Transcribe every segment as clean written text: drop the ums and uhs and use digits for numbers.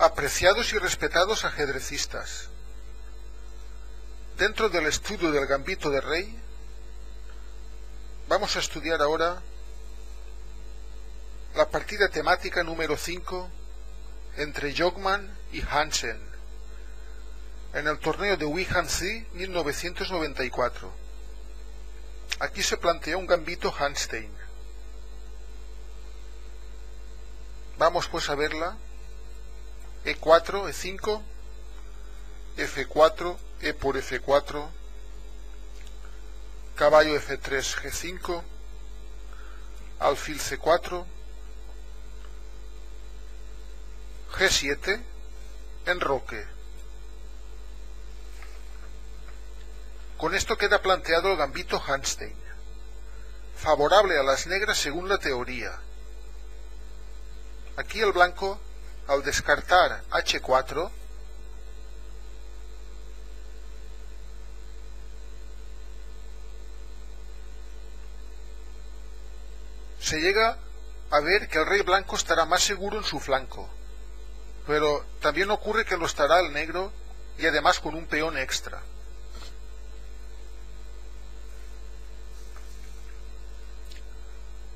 Apreciados y respetados ajedrecistas, dentro del estudio del gambito de rey, vamos a estudiar ahora la partida temática número 5 entre Jogman y Hansen en el torneo de Wei-Hanzi 1994. Aquí se plantea un gambito Hanstein. Vamos pues a verla. E4, E5, F4, E por F4, caballo F3, G5, alfil C4, G7, enroque. Con esto queda planteado el gambito Hanstein, favorable a las negras según la teoría. Aquí el blanco, al descartar H4, se llega a ver que el rey blanco estará más seguro en su flanco, pero también ocurre que lo estará el negro y además con un peón extra.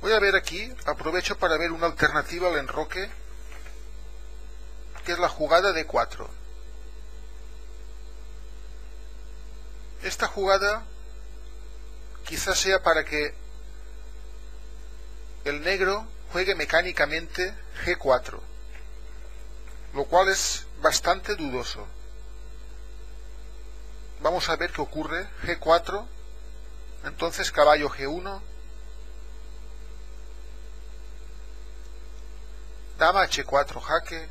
Voy a ver aquí, aprovecho para ver una alternativa al enroque, que es la jugada de 4. Esta jugada quizás sea para que el negro juegue mecánicamente G4, lo cual es bastante dudoso. Vamos a ver qué ocurre. G4, entonces caballo G1, dama H4 jaque,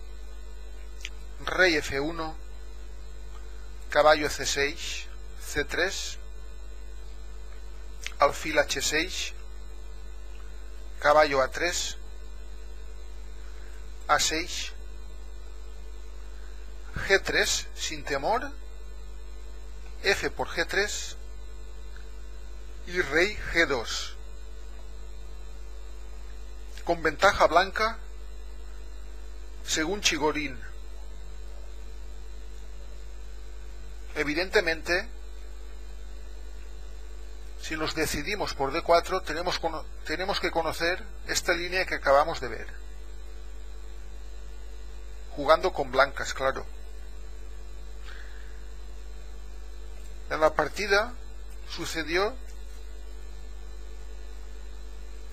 rey F1, caballo C6, C3, alfil H6, caballo A3, A6, G3 sin temor, F por G3 y rey G2. Con ventaja blanca, según Chigorin. Evidentemente, si nos decidimos por D4, tenemos que conocer esta línea que acabamos de ver. Jugando con blancas, claro. En la partida sucedió,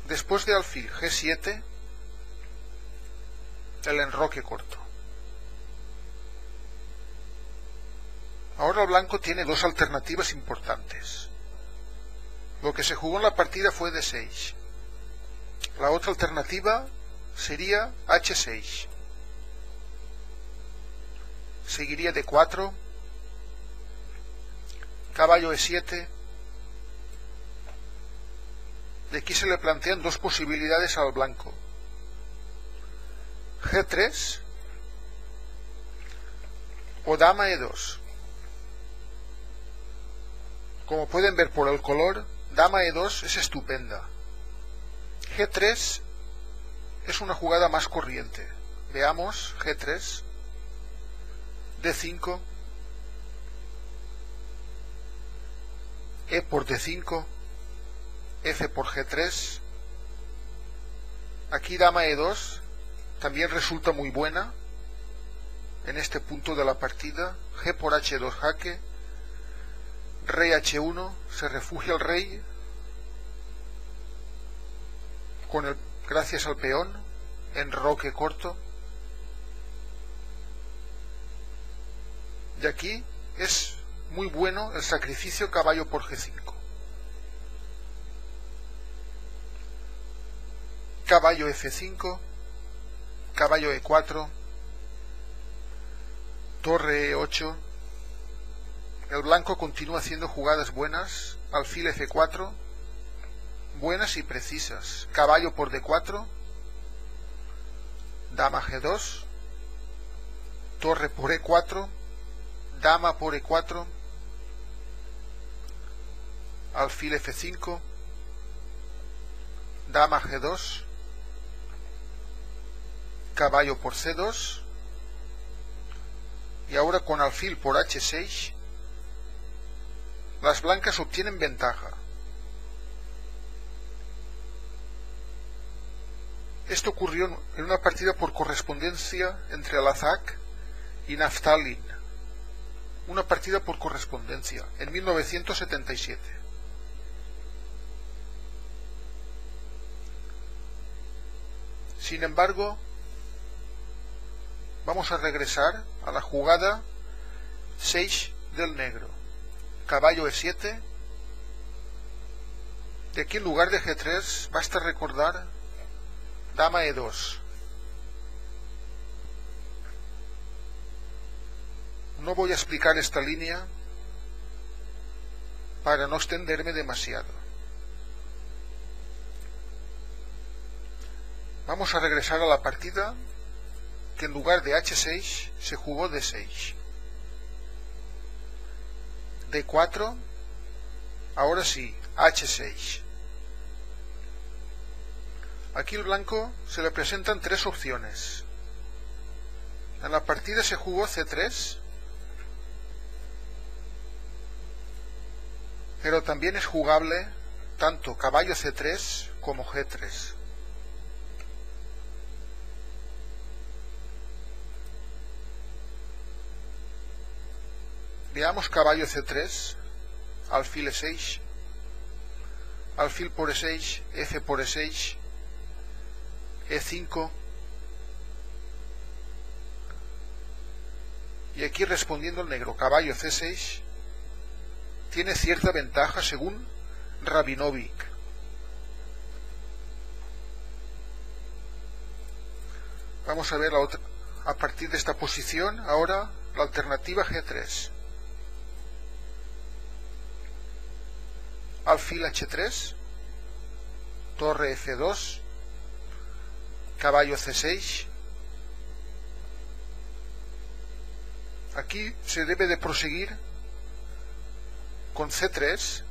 después de alfil G7, el enroque corto. Ahora el blanco tiene dos alternativas importantes. Lo que se jugó en la partida fue D6. La otra alternativa sería H6. Seguiría D4, caballo E7. De aquí se le plantean dos posibilidades al blanco. G3 o dama E2. Como pueden ver por el color, dama E2 es estupenda. G3 es una jugada más corriente. Veamos G3, D5, E por D5, F por G3. Aquí dama E2 también resulta muy buena en este punto de la partida. G por H2 jaque, rey H1, se refugia el rey gracias al peón, enroque corto. Y aquí es muy bueno el sacrificio caballo por G5. Caballo F5, caballo E4, torre E8. El blanco continúa haciendo jugadas buenas. Alfil F4, buenas y precisas. Caballo por D4, dama G2, torre por E4, dama por E4, alfil F5, dama G2, caballo por C2, y ahora con alfil por h6, las blancas obtienen ventaja. Esto ocurrió en una partida por correspondencia entre Alazak y Naftalin, una partida por correspondencia, en 1977. Sin embargo, vamos a regresar a la jugada 6 del negro. Caballo e7. De aquí en lugar de g3 basta recordar dama e2. No voy a explicar esta línea para no extenderme demasiado. Vamos a regresar a la partida que en lugar de h6 se jugó d6. d4, ahora sí, h6. Aquí el blanco se le presentan tres opciones. En la partida se jugó c3, pero también es jugable tanto caballo c3 como g3. Veamos caballo c3, alfil e6, alfil por e6, f por e6, e5, y aquí respondiendo el negro, caballo c6, tiene cierta ventaja según Rabinovich. Vamos a ver a partir de esta posición ahora la alternativa g3. Alfil h3, torre f2, caballo c6. Aquí se debe de proseguir con c3,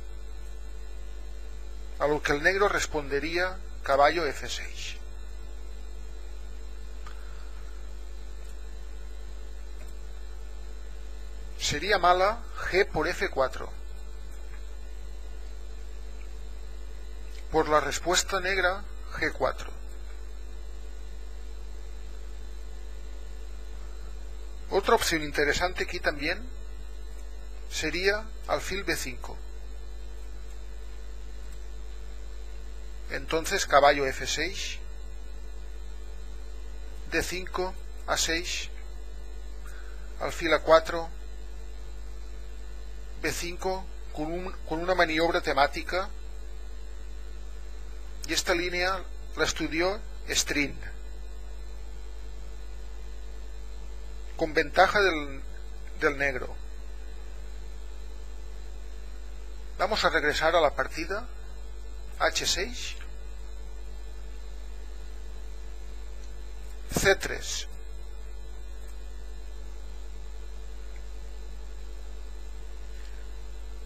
a lo que el negro respondería caballo f6. Sería mala g por f4. Por la respuesta negra, g4. Otra opción interesante aquí también sería alfil b5. Entonces caballo f6, d5, a6, alfil a4, b5 con una maniobra temática, y esta línea la estudió String, con ventaja del negro. Vamos a regresar a la partida h6, c3.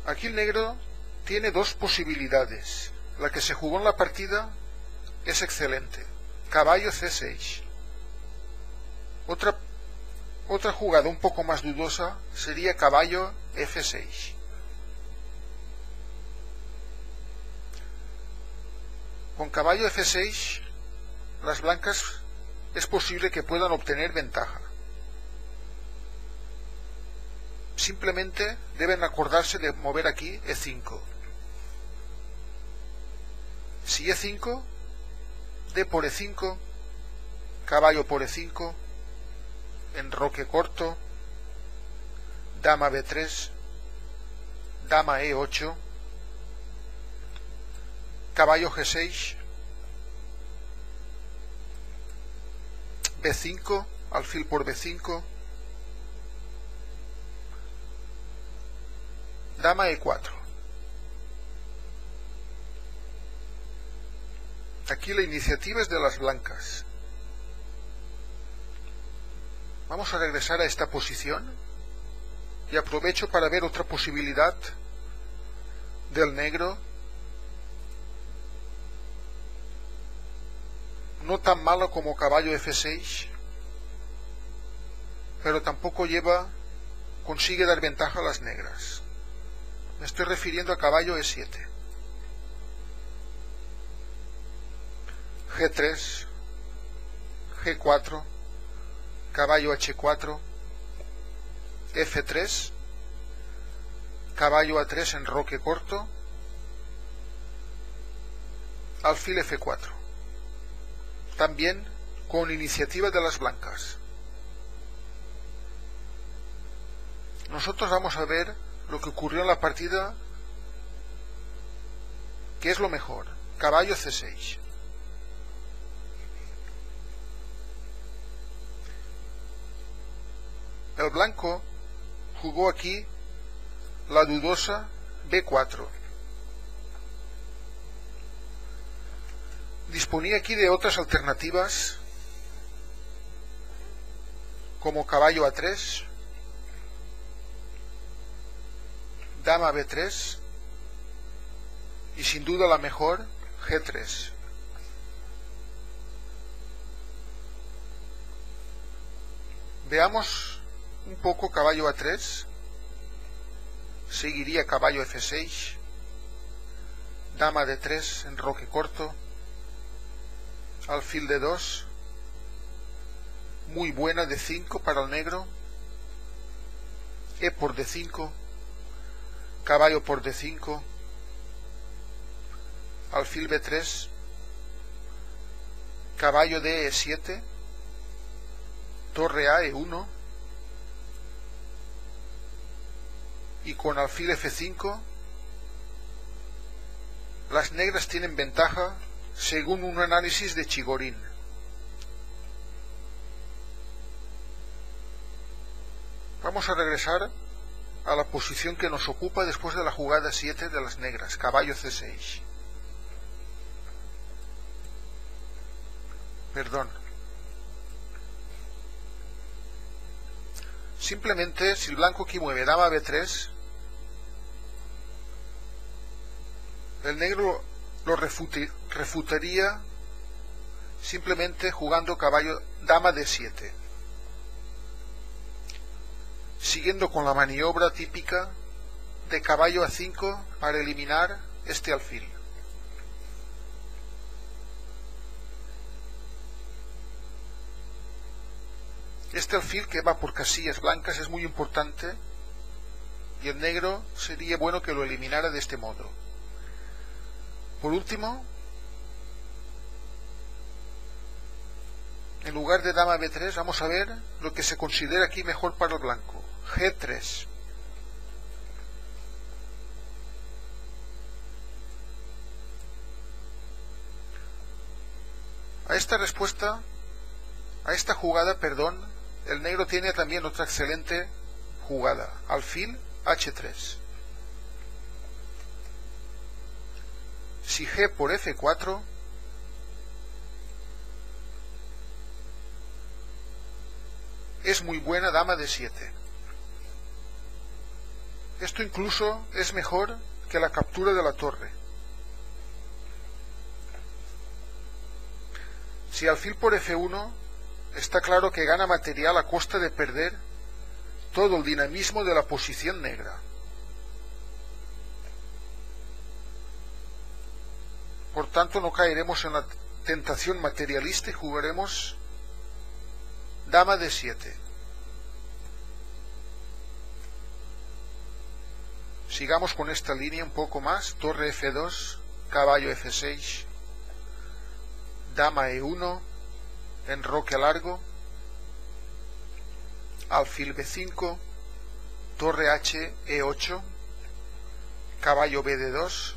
Aquí el negro tiene dos posibilidades. La que se jugó en la partida es excelente. Caballo c6. Otra jugada un poco más dudosa sería caballo f6. Con caballo f6, las blancas es posible que puedan obtener ventaja. Simplemente deben acordarse de mover aquí e5. Si e5, d por e5, caballo por e5, enroque corto, dama b3, dama e8, caballo g6, b5, alfil por b5, dama e4. Aquí la iniciativa es de las blancas. Vamos a regresar a esta posición y aprovecho para ver otra posibilidad del negro, no tan malo como caballo f6, pero tampoco lleva consigue dar ventaja a las negras. Me estoy refiriendo a caballo E7. G3, G4, caballo H4, F3, caballo A3 en roque corto, alfil F4. También con iniciativa de las blancas. Nosotros vamos a ver lo que ocurrió en la partida, que es lo mejor. Caballo C6. El blanco jugó aquí la dudosa B4. Disponía aquí de otras alternativas, como caballo A3, dama B3 y sin duda la mejor, G3. Veamos un poco caballo A3, seguiría caballo F6, dama D3 en roque corto, alfil D2, muy buena D5 para el negro, E por D5, caballo por D5, alfil B3, caballo de E7, torre A E1 y con alfil F5 las negras tienen ventaja según un análisis de Chigorin. Vamos a regresar a la posición que nos ocupa después de la jugada 7 de las negras, caballo C6. Perdón. Simplemente, si el blanco aquí mueve dama B3, el negro lo refutaría simplemente jugando caballo dama D7, siguiendo con la maniobra típica de caballo A5 para eliminar este alfil. Este alfil que va por casillas blancas es muy importante y el negro sería bueno que lo eliminara de este modo. Por último, en lugar de dama B3 vamos a ver lo que se considera aquí mejor para el blanco, G3. A esta jugada, el negro tiene también otra excelente jugada, alfil H3. Si G por F4, es muy buena dama D7. Esto incluso es mejor que la captura de la torre. Si alfil por F1, está claro que gana material a costa de perder todo el dinamismo de la posición negra. Por tanto, no caeremos en la tentación materialista y jugaremos dama D7. Sigamos con esta línea un poco más, torre F2, caballo F6, dama E1, enroque largo, alfil B5, torre H E8, caballo BD2,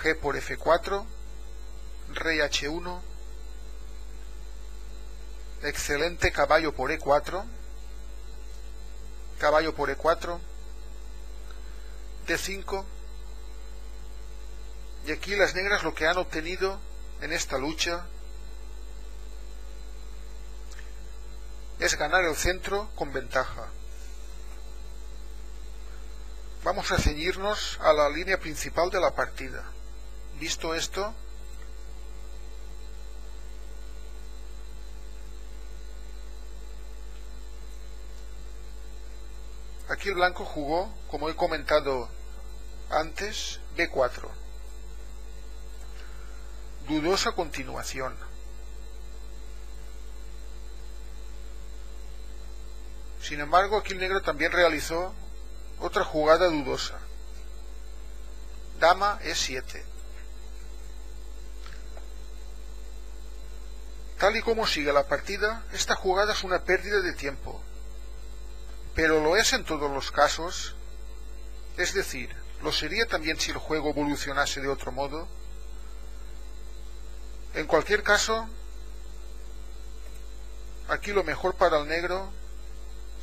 G por F4, rey H1, excelente caballo por E4, caballo por E4, D5, y aquí las negras lo que han obtenido en esta lucha es ganar el centro con ventaja. Vamos a ceñirnos a la línea principal de la partida. Visto esto, Aquí el blanco jugó, como he comentado antes, B4. Dudosa continuación. Sin embargo, aquí el negro también realizó otra jugada dudosa. Dama E7. Tal y como sigue la partida, esta jugada es una pérdida de tiempo. Pero lo es en todos los casos. Es decir, lo sería también si el juego evolucionase de otro modo. En cualquier caso, aquí lo mejor para el negro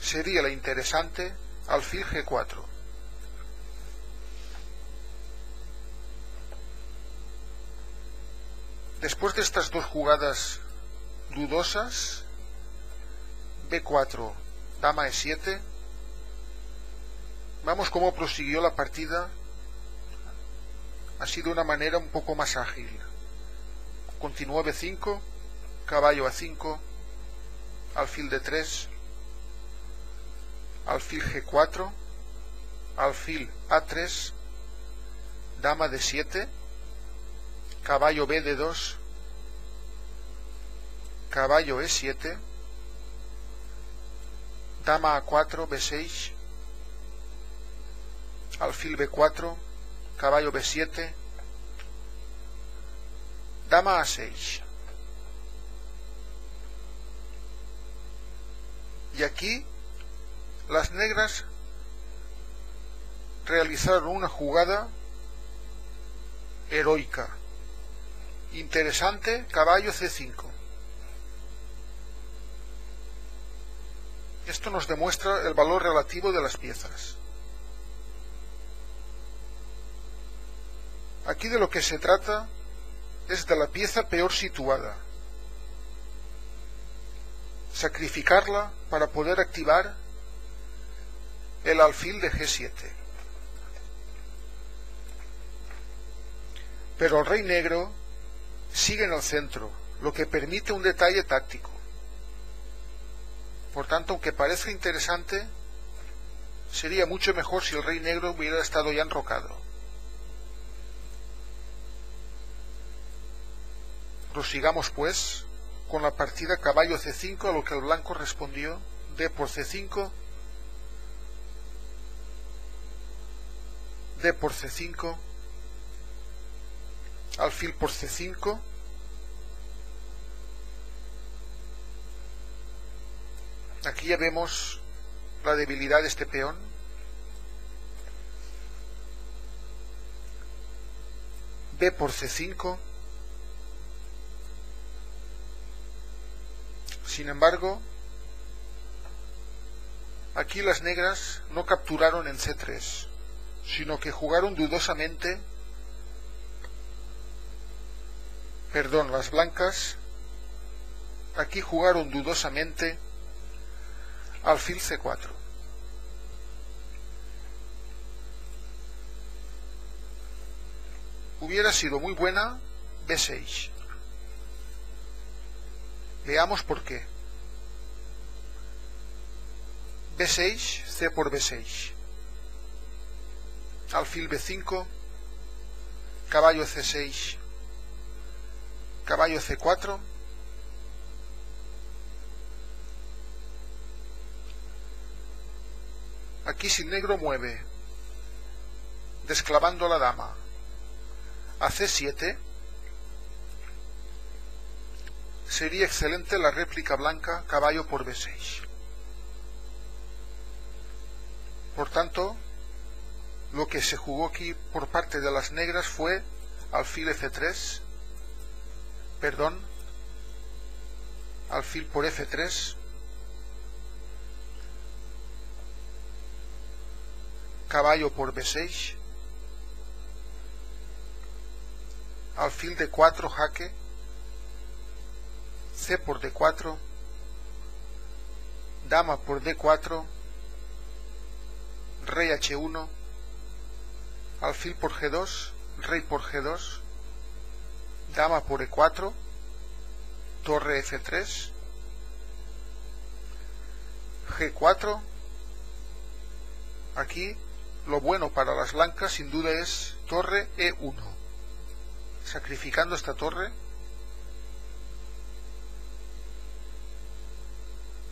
sería la interesante alfil G4. Después de estas dos jugadas dudosas, B4, dama E7, vamos cómo prosiguió la partida, así de una manera un poco más ágil. Continuó B5, caballo A5, alfil D3, alfil G4, alfil A3, dama D7, caballo B D2, caballo E7, dama A4, B6, alfil B4, caballo B7, dama A6. Y aquí las negras realizaron una jugada heroica, interesante, caballo C5. Esto nos demuestra el valor relativo de las piezas. Aquí de lo que se trata es de la pieza peor situada. Sacrificarla para poder activar el alfil de G7. Pero el rey negro sigue en el centro, lo que permite un detalle táctico. Por tanto, aunque parezca interesante, sería mucho mejor si el rey negro hubiera estado ya enrocado. Prosigamos pues con la partida caballo C5, a lo que el blanco respondió D por C5, D por C5, alfil por C5, aquí ya vemos la debilidad de este peón. B por C5. Sin embargo, aquí las negras no capturaron en C3, sino que jugaron dudosamente. Perdón, las blancas aquí jugaron dudosamente alfil C4. Hubiera sido muy buena B6. Veamos por qué. B6, C por B6. Alfil B5, caballo C6, caballo C4, aquí si el negro mueve, desclavando la dama, a C7, sería excelente la réplica blanca caballo por B6. Por tanto, lo que se jugó aquí por parte de las negras fue alfil F3, perdón, alfil por F3, caballo por B6, alfil D4 jaque, C por D4, dama por D4, rey H1, alfil por G2, rey por G2, dama por E4, torre F3, G4, Aquí lo bueno para las blancas sin duda es torre E1. Sacrificando esta torre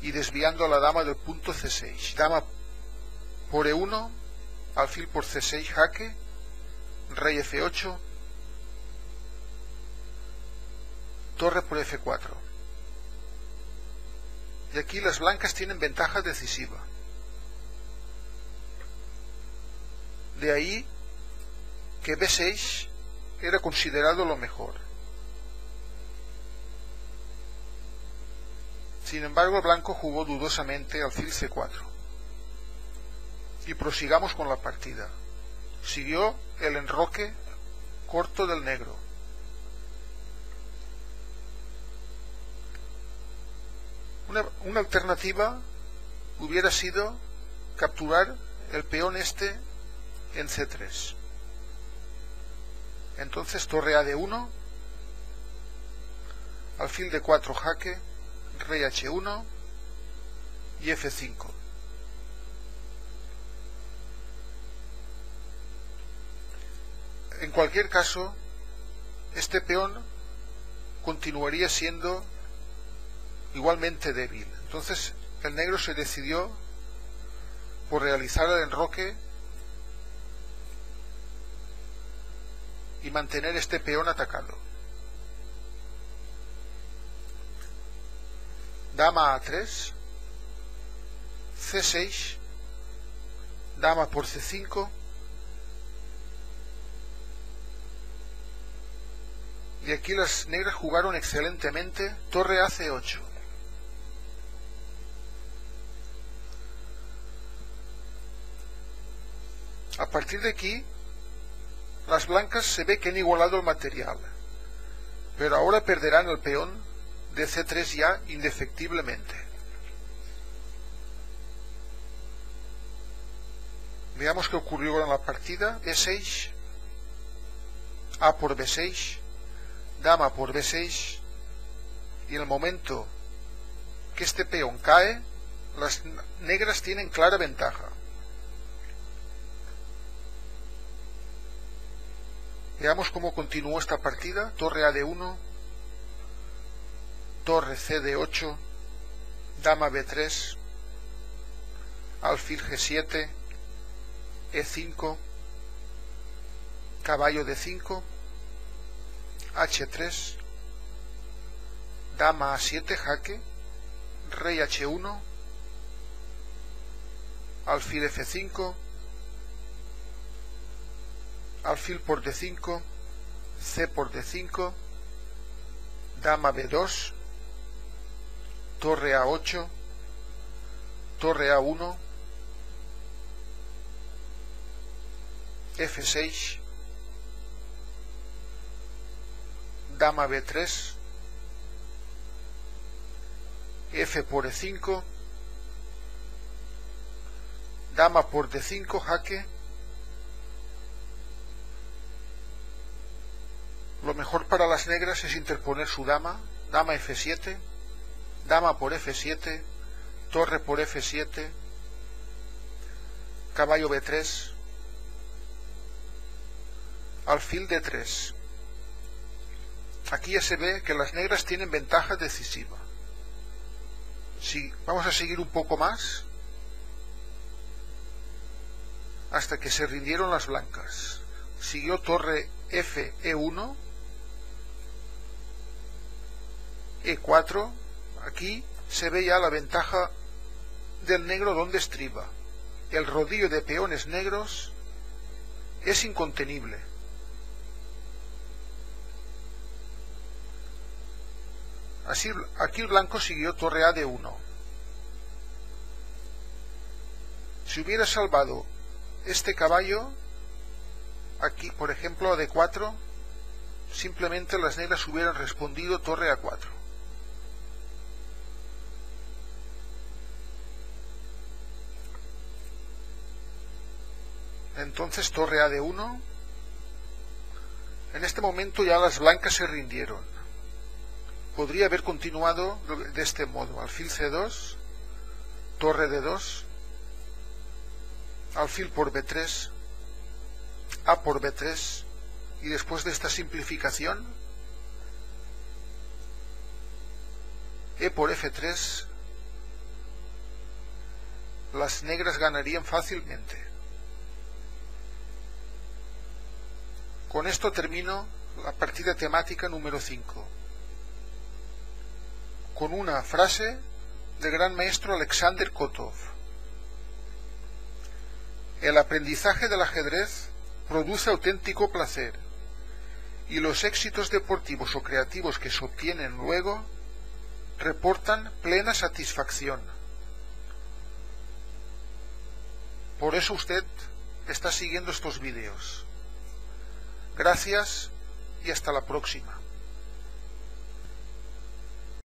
y desviando a la dama del punto C6. Dama por E1, alfil por C6 jaque, rey F8, torre por F4. Y aquí las blancas tienen ventaja decisiva. De ahí que B6 era considerado lo mejor. Sin embargo, el blanco jugó dudosamente alfil C4. Y prosigamos con la partida. Siguió el enroque corto del negro. Una alternativa hubiera sido capturar el peón este en C3. Entonces torre A de 1, alfil de 4 jaque, rey H1 y F5. En cualquier caso, este peón continuaría siendo igualmente débil. Entonces el negro se decidió por realizar el enroque y mantener este peón atacado. Dama A3, C6, dama por C5, y aquí las negras jugaron excelentemente torre a C8. A partir de aquí, las blancas se ve que han igualado el material, pero ahora perderán el peón de C3 ya indefectiblemente. Veamos qué ocurrió en la partida. E6, A por B6, dama por B6, y en el momento que este peón cae, las negras tienen clara ventaja. Veamos cómo continuó esta partida. Torre A de 1, torre C de 8, dama B3, alfil G7, E5, caballo D5, H3, dama A7 jaque, rey H1, alfil F5, alfil por D5, C por D5, dama B2, torre A8, torre A1, F6, dama B3, F por E5, dama por D5 jaque. Lo mejor para las negras es interponer su dama, dama F7, dama por F7, torre por F7, caballo B3, alfil D3. Aquí ya se ve que las negras tienen ventaja decisiva. Si vamos a seguir un poco más hasta que se rindieron las blancas. Siguió torre F, E1, E4. Aquí se ve ya la ventaja del negro donde estriba. El rodillo de peones negros es incontenible. Así, aquí el blanco siguió torre A de 1. Si hubiera salvado este caballo, aquí por ejemplo a D4, simplemente las negras hubieran respondido torre A4. Entonces torre A de 1. En este momento ya las blancas se rindieron. Podría haber continuado de este modo: alfil C2, torre D2, alfil por B3, A por B3, y después de esta simplificación, E por F3, las negras ganarían fácilmente. Con esto termino la partida temática número 5, con una frase del gran maestro Alexander Kotov: el aprendizaje del ajedrez produce auténtico placer, y los éxitos deportivos o creativos que se obtienen luego reportan plena satisfacción. Por eso usted está siguiendo estos vídeos. Gracias y hasta la próxima.